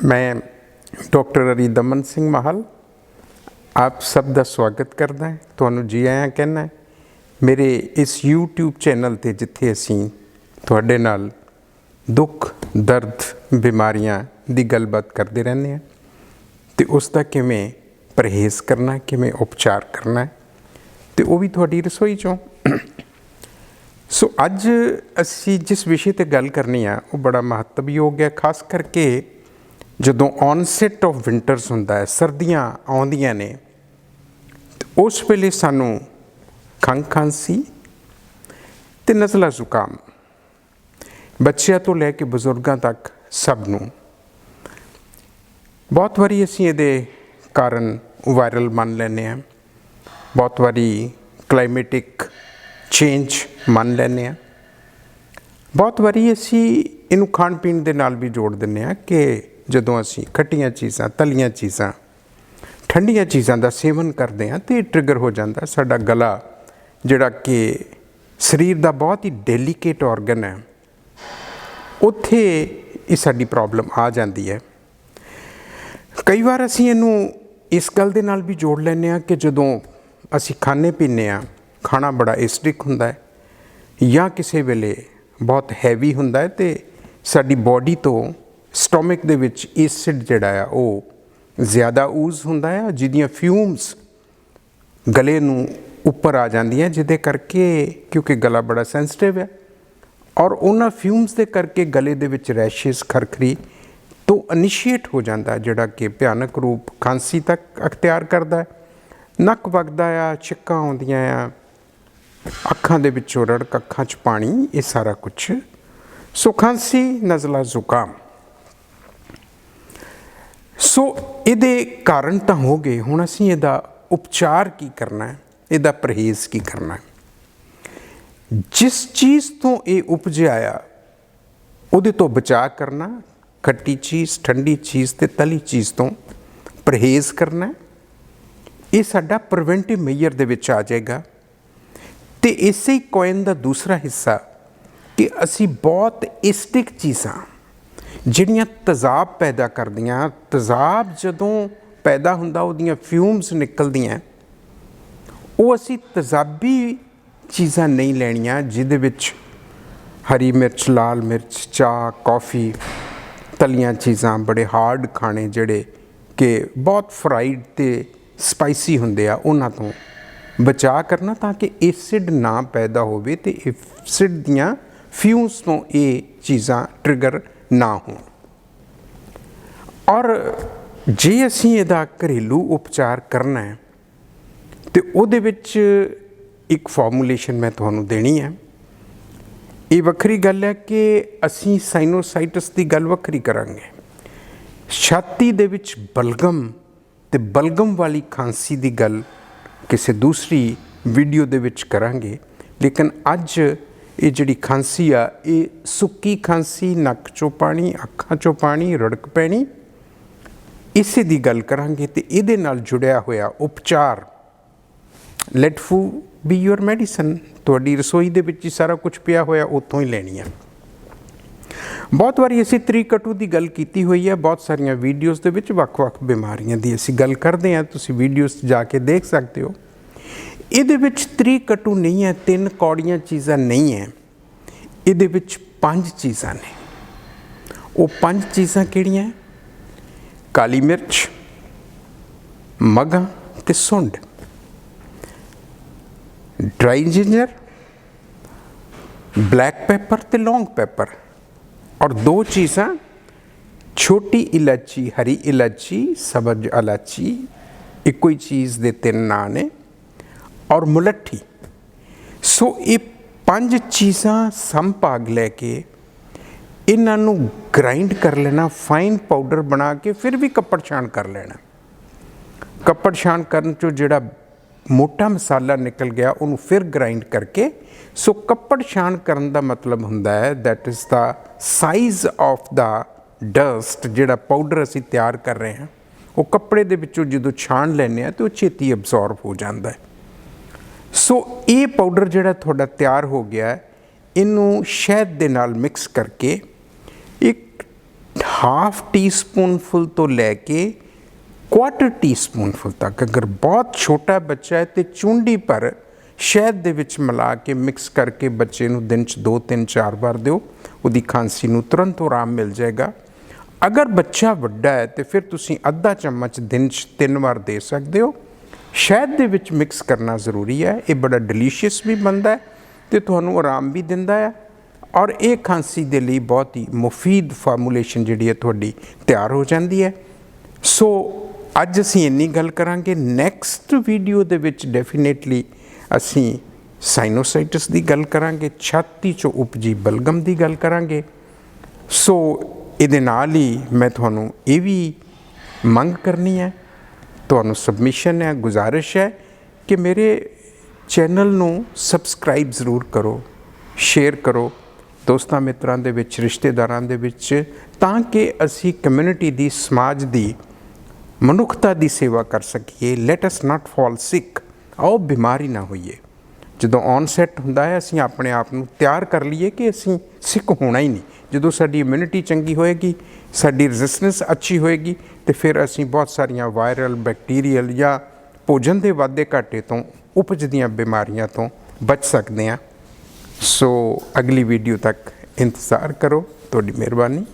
मैं डॉक्टर हरिदमन सिंह महल आप सब का स्वागत करदा है, तुहानूं जी आयां कहना है मेरे इस यूट्यूब चैनल ते जिथे असीं तुहाडे नाल दुख दर्द बीमारियां दी गलबात करते रहने हैं तो उसका किवें परहेज़ करना, किवें उपचार करना है, तो वह भी तुहाडी रसोई चों। सो अज असी जिस विषय ते गल करनी आ वो बड़ा महत्वयोग है, खास करके जदों ऑनसेट ऑफ विंटर्स हुंदा है, सर्दियां आउंदियां ने, तो उस वेले सानू खंघ खांसी ते नज़ला जुकाम बच्चों तो लैके बजुर्गों तक सब नूं बहुत वारी असीं इहदे कारण वायरल मन लैने आ, बहुत वारी क्लाइमेटिक चेंज मन लैने आ, बहुत वारी असीं इनू खाण पीण दे नाल भी जोड़ दिंदे आ कि जदों असीं खट्टियां चीज़ां, तलियां चीज़ां, ठंडियां चीज़ां दा सेवन करते हैं तो ट्रिगर हो जाता साडा गला जिहड़ा कि शरीर दा बहुत ही डेलीकेट ऑर्गन है, उत्थे ये साडी प्रॉब्लम आ जाती है। कई बार असीं इनू इस गल दे नाल भी जोड़ लैंदे आ कि जदों असीं खाने पीने आ, खाना बड़ा एसिडिक हुंदा है या किसी वेले बहुत हैवी हुंदा है तो साडी बॉडी तो स्टोमक दे विच एसिड जिहड़ा आ वो ज़्यादा ऊज हुंदा है, जिहदियां फ्यूम्स गले नूं उपर आ जांदियां, जिहदे करके क्योंकि गला बड़ा सेंसिटिव है और उन्हां फ्यूम्स दे करके गले दे विच रैशिज खरखरी तो इनिशिएट हो जाता जिहड़ा कि भयानक रूप खांसी तक अख्तियार करता है। नक वगदा आ, छिक्कां आउंदियां आ, अखां दे विचों रड़क, अखां च पानी, ये सारा कुछ। सो खांसी, नज़ला जुकाम, सो इहदे कारण तो हो गए, हुण असीं इहदा उपचार की करना है, इहदा परहेज़ की करना है। जिस चीज़ तो ये उपजिया आ उहदे तो बचा करना, खट्टी चीज़, ठंडी चीज़ ते तली चीज़ तो परहेज़ करना है, ये साडा प्रिवेंटिव मेजर दे विच आ जाएगा। तो इसे कोइन का दूसरा हिस्सा कि असी बहुत एसिडिक चीज़ां जिहड़ियां तेज़ाब पैदा करदियां, तेज़ाब जदों पैदा हुंदा उहदियां फ्यूम्स निकलदियां, वो असी तेज़ाबी चीज़ां नहीं लैणियां जिहदे विच हरी मिर्च, लाल मिर्च, चाह, कॉफ़ी, तलियां चीज़ां, बड़े हार्ड खाने जिहड़े कि बहुत फ्राइड ते स्पाइसी हुंदे आ, उन्हां तो बचा करना ताकि एसिड ना पैदा होवे ते एसिड दियां फ्यूम्स तो ये चीज़ां ट्रिगर ना होण। और जे असीं इहदा घरेलू उपचार करना है तो उहदे विच एक फॉर्मूलेशन मैं तुहानूं देनी है। ये वक्री गल है कि असीं साइनोसाइटिस की गल वक्री करांगे, छाती दे विच बलगम ते बलगम वाली खांसी की गल किसी दूसरी वीडियो दे विच करांगे, लेकिन अज ये जिहड़ी खांसी आ ये सुक्की खांसी, नक चों पानी, अखां चों पानी, रड़क पैनी, इसे दी गल करांगे। तो इहदे नाल जुड़िया होया उपचार, let food be your medicine, तुहाडी रसोई दे विच ही सारा कुछ पिया होया, उत्थों ही लैनी है। बहुत बारी असीं त्रिकटु की गल की हुई है, बहुत सारिया वीडियोज़ दे विच वख-वख बीमारियां दी असीं गल करते हैं, तुसीं वीडियोज़ जाके देख सकते हो। इहदे विच त्रिकटु नहीं है, तीन कौड़ियां चीज़ां नहीं है, इहदे विच 5 चीज़ां ने। वो 5 चीज़ां किहड़ियां? काली मिर्च, मगां ते सुंड, ड्राई जिंजर, ब्लैक पेपर ते लौंग पेपर, और 2 चीज़ां छोटी इलायची, हरी इलायची, सब्ज इलायची, एक ही चीज़ दे 3 नां ने, और मुलट्ठी। सो ये 5 चीज़ां संभाग लैके इन्हां नूं ग्राइंड कर लेना, फाइन पाउडर बना के फिर भी कपड़ छान कर लेना। कपड़ छान करन चो जिहड़ा मोटा मसाला निकल गया उन्होंने फिर ग्राइंड करके, सो कपड़ छान करन दा मतलब हुंदा है that is the size of the dust, जिहड़ा पाउडर असीं तैयार कर रहे हैं वो कपड़े दे विचों जदों छान लैंदे आ तो छेती अबजॉर्ब हो जाता है। सो ये पाउडर जिहड़ा तुहाडा तैयार हो गया है, इनू शहद दे नाल मिक्स करके एक ਹਾਫ ਟੀ ਸਪੂਨਫੁਲ ਤੋਂ ਲੈ ਕੇ ਕੁਆਟਰ ਟੀ ਸਪੂਨਫੁਲ ਤੱਕ, ਅਗਰ ਬਹੁਤ ਛੋਟਾ ਬੱਚਾ ਹੈ ਤੇ ਚੂੰਡੀ ਭਰ ਸ਼ਹਿਦ ਦੇ ਵਿੱਚ ਮਿਲਾ ਕੇ ਮਿਕਸ ਕਰਕੇ ਬੱਚੇ ਨੂੰ ਦਿਨ 'ਚ 2 3 4 ਵਾਰ ਦਿਓ, ਉਹਦੀ ਖਾਂਸੀ ਨੂੰ ਤੁਰੰਤ ਆਰਾਮ ਮਿਲ ਜਾਏਗਾ। ਅਗਰ ਬੱਚਾ ਵੱਡਾ ਹੈ ਤੇ ਫਿਰ ਤੁਸੀਂ ਅੱਧਾ ਚਮਚ ਦਿਨ 'ਚ 3 ਵਾਰ ਦੇ ਸਕਦੇ ਹੋ। ਸ਼ਹਿਦ ਦੇ ਵਿੱਚ ਮਿਕਸ ਕਰਨਾ ਜ਼ਰੂਰੀ ਹੈ। ਇਹ ਬੜਾ ਡਿਲੀਸ਼ੀਅਸ ਵੀ ਬਣਦਾ ਹੈ ਤੇ ਤੁਹਾਨੂੰ ਆਰਾਮ ਵੀ ਦਿੰਦਾ ਹੈ, ਔਰ ਇਹ ਖਾਂਸੀ ਦੇ ਲਈ ਬਹੁਤ ਹੀ ਮੁਫੀਦ ਫਾਰਮੂਲੇਸ਼ਨ ਜਿਹੜੀ ਹੈ ਤੁਹਾਡੀ ਤਿਆਰ ਹੋ ਜਾਂਦੀ ਹੈ। ਸੋ ਅੱਜ ਅਸੀਂ ਇੰਨੀ ਗੱਲ ਕਰਾਂਗੇ। ਨੈਕਸਟ ਵੀਡੀਓ ਦੇ ਵਿੱਚ ਡੈਫੀਨੇਟਲੀ ਅਸੀਂ ਸਾਈਨੋਸਾਈਟਿਸ ਦੀ ਗੱਲ ਕਰਾਂਗੇ, ਛਾਤੀ 'ਚੋਂ ਉਪਜੀ ਬਲਗਮ ਦੀ ਗੱਲ ਕਰਾਂਗੇ। ਸੋ ਇਹਦੇ ਨਾਲ ਹੀ ਮੈਂ ਤੁਹਾਨੂੰ ਇਹ ਵੀ ਮੰਗ ਕਰਨੀ ਹੈ, ਤੁਹਾਨੂੰ ਸਬਮਿਸ਼ਨ ਹੈ, ਗੁਜ਼ਾਰਿਸ਼ ਹੈ ਕਿ ਮੇਰੇ ਚੈਨਲ ਨੂੰ ਸਬਸਕ੍ਰਾਈਬ ਜ਼ਰੂਰ ਕਰੋ, ਸ਼ੇਅਰ ਕਰੋ ਦੋਸਤਾਂ ਮਿੱਤਰਾਂ ਦੇ ਵਿੱਚ, ਰਿਸ਼ਤੇਦਾਰਾਂ ਦੇ ਵਿੱਚ, ਤਾਂ ਕਿ ਅਸੀਂ ਕਮਿਊਨਿਟੀ ਦੀ, ਸਮਾਜ ਦੀ, ਮਨੁੱਖਤਾ ਦੀ ਸੇਵਾ ਕਰ ਸਕੀਏ। ਲੈਟ ਅਸ ਨਾਟ ਫਾਲ ਸਿਕ। ਆਓ ਬਿਮਾਰੀ ਨਾ ਹੋਈਏ। ਜਦੋਂ ਔਨਸੈਟ ਹੁੰਦਾ ਹੈ ਅਸੀਂ ਆਪਣੇ ਆਪ ਨੂੰ ਤਿਆਰ ਕਰ ਲਈਏ ਕਿ ਅਸੀਂ ਸਿੱਕ ਹੋਣਾ ਹੀ ਨਹੀਂ। ਜਦੋਂ ਸਾਡੀ ਇਮਿਊਨਿਟੀ ਚੰਗੀ ਹੋਏਗੀ, ਸਾਡੀ ਰੈਜ਼ਿਸਟੈਂਸ ਅੱਛੀ ਹੋਏਗੀ, ਤੇ ਫਿਰ ਅਸੀਂ ਬਹੁਤ ਸਾਰੀਆਂ ਵਾਇਰਲ, ਬੈਕਟੀਰੀਅਲ ਜਾਂ ਭੋਜਨ ਦੇ ਵਾਧੇ ਘਾਟੇ ਤੋਂ ਉਪਜਦੀਆਂ ਬਿਮਾਰੀਆਂ ਤੋਂ ਬਚ ਸਕਦੇ ਹਾਂ। ਸੋ ਅਗਲੀ ਵੀਡੀਓ ਤੱਕ ਇੰਤਜ਼ਾਰ ਕਰੋ। ਤੁਹਾਡੀ ਮਿਹਰਬਾਨੀ।